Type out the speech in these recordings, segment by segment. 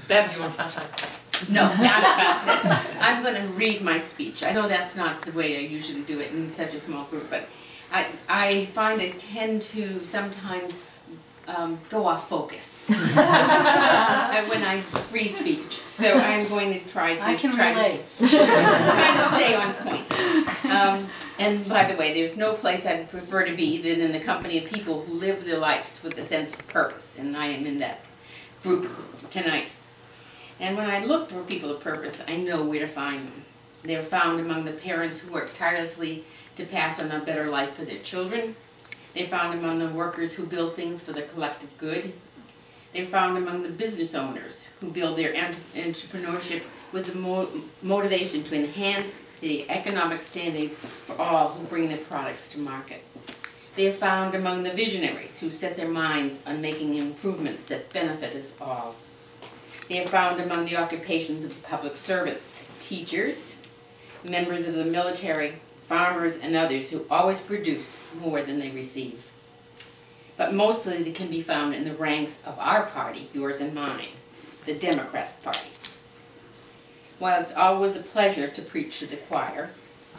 Bev, do you want to flashlight? No, I'm going to read my speech. I know that's not the way I usually do it in such a small group, but I find I tend to sometimes go off focus when I free speech. So I'm going to try to stay on point. And by the way, there's no place I'd prefer to be than in the company of people who live their lives with a sense of purpose, and I am in that group tonight. And when I look for people of purpose, I know where to find them. They're found among the parents who work tirelessly to pass on a better life for their children. They're found among the workers who build things for the collective good. They're found among the business owners who build their entrepreneurship with the motivation to enhance the economic standing for all who bring their products to market. They are found among the visionaries who set their minds on making improvements that benefit us all. They are found among the occupations of the public servants, teachers, members of the military, farmers, and others who always produce more than they receive. But mostly they can be found in the ranks of our party, yours and mine, the Democratic Party. While it's always a pleasure to preach to the choir,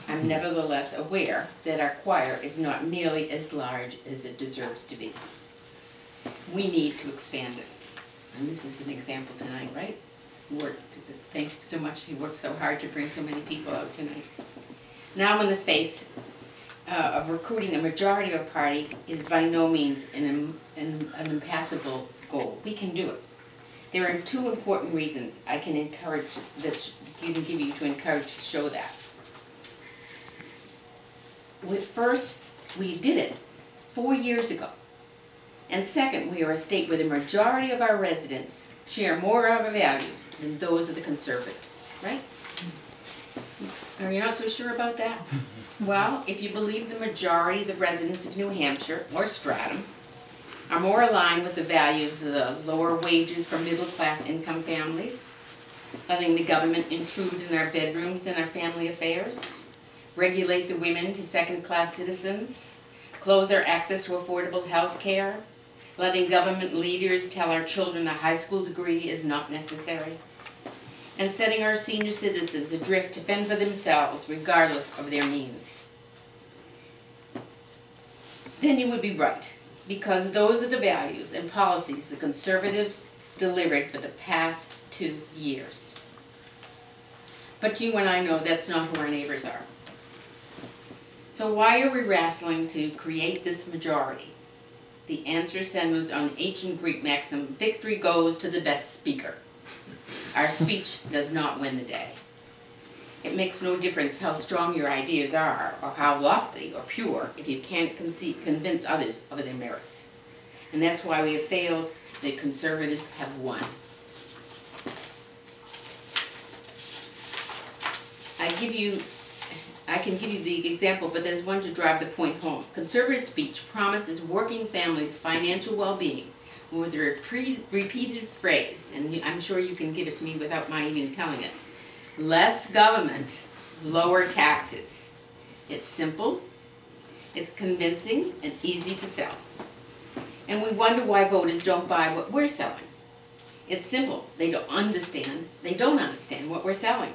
I'm nevertheless aware that our choir is not nearly as large as it deserves to be. We need to expand it. And this is an example tonight, right? Thank you so much. He worked so hard to bring so many people out tonight. Now in the face of recruiting a majority of a party is by no means an impassable goal. We can do it. There are two important reasons I can encourage that you can give you to encourage to show that. First, we did it 4 years ago. And second, we are a state where the majority of our residents share more of our values than those of the conservatives, right? Are you not so sure about that? Well, if you believe the majority of the residents of New Hampshire, or Stratham, are more aligned with the values of the lower wages for middle-class income families, letting the government intrude in our bedrooms and our family affairs, regulate the women to second-class citizens, close our access to affordable health care, letting government leaders tell our children a high school degree is not necessary, and setting our senior citizens adrift to fend for themselves regardless of their means. Then you would be right, because those are the values and policies the conservatives delivered for the past 2 years. But you and I know that's not who our neighbors are. So why are we wrestling to create this majority? The answer centers on the ancient Greek maxim, victory goes to the best speaker. Our speech does not win the day. It makes no difference how strong your ideas are or how lofty or pure if you can't convince others of their merits. And that's why we have failed. The conservatives have won. I can give you the example, but there's one to drive the point home. Conservative speech promises working families financial well-being with a repeated phrase, and I'm sure you can give it to me without my even telling it. Less government, lower taxes. It's simple, it's convincing, and easy to sell. And we wonder why voters don't buy what we're selling. It's simple. They don't understand what we're selling.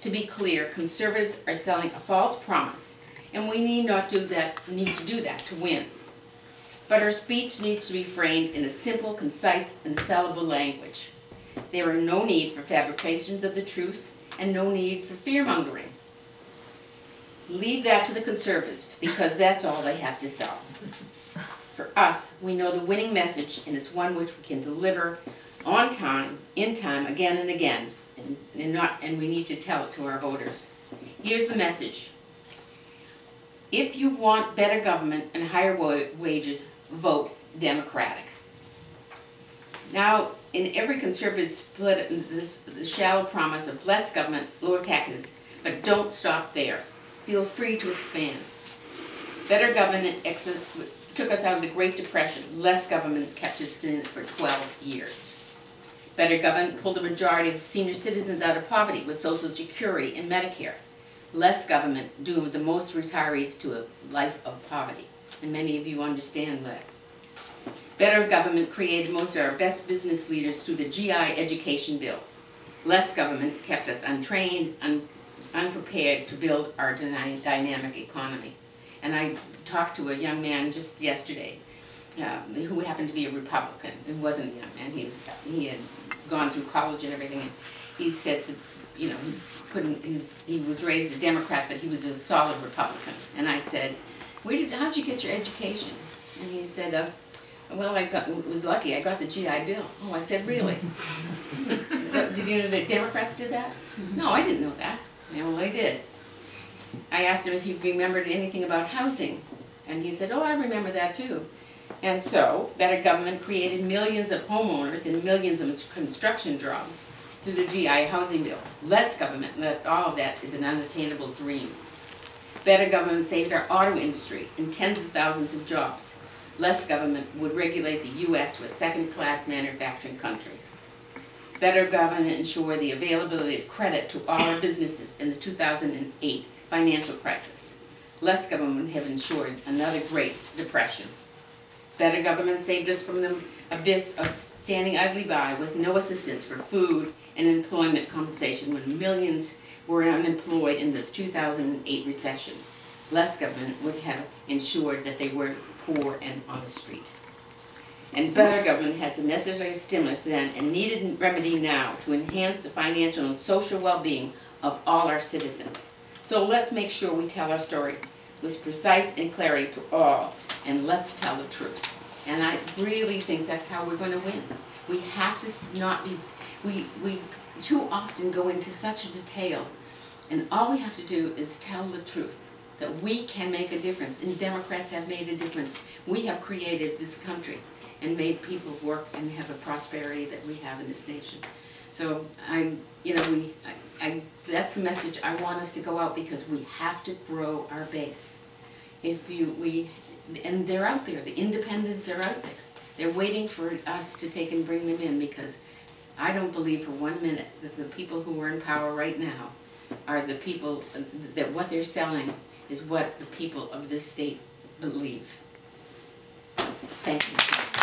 To be clear, conservatives are selling a false promise, and we need to do that to win. But our speech needs to be framed in a simple, concise, and sellable language. There are no need for fabrications of the truth and no need for fear-mongering. Leave that to the conservatives, because that's all they have to sell. For us, we know the winning message, and it's one which we can deliver on time, in time, again and again, and we need to tell it to our voters. Here's the message. If you want better government and higher wages, vote Democratic. Now, in every conservative split, the shallow promise of less government, lower taxes, but don't stop there. Feel free to expand. Better government took us out of the Great Depression. Less government kept us in it for 12 years. Better government pulled the majority of senior citizens out of poverty with Social Security and Medicare. Less government doomed the most retirees to a life of poverty. And many of you understand that. Better government created most of our best business leaders through the GI education bill. Less government kept us untrained, unprepared to build our dynamic economy. And I talked to a young man just yesterday who happened to be a Republican. He wasn't a young man. He had gone through college and everything. And he said that, you know, he was raised a Democrat, but he was a solid Republican. And I said, how'd you get your education? And he said, well, I was lucky. I got the GI Bill. Oh, I said, really? Did you know that Democrats did that? No, I didn't know that. Yeah, well, I did. I asked him if he remembered anything about housing. And he said, oh, I remember that too. And so, better government created millions of homeowners and millions of construction jobs through the GI housing bill. Less government, all of that is an unattainable dream. Better government saved our auto industry and tens of thousands of jobs. Less government would regulate the U.S. to a second-class manufacturing country. Better government ensured the availability of credit to all our businesses in the 2008 financial crisis. Less government have ensured another Great Depression. Better government saved us from the abyss of standing idly by with no assistance for food and employment compensation when millions were unemployed in the 2008 recession. Less government would have ensured that they were poor and on the street. And better government has the necessary stimulus then and needed remedy now to enhance the financial and social well-being of all our citizens. So let's make sure we tell our story with precise and clarity to all, and let's tell the truth. And I really think that's how we're going to win. We have to not be, we too often go into such a detail, and all we have to do is tell the truth, that we can make a difference, and Democrats have made a difference. We have created this country and made people work and have a prosperity that we have in this nation. So that's the message I want us to go out, because we have to grow our base. And they're out there, the independents are out there. They're waiting for us to take and bring them in, because I don't believe for 1 minute that the people who are in power right now are the people that what they're selling is what the people of this state believe. Thank you.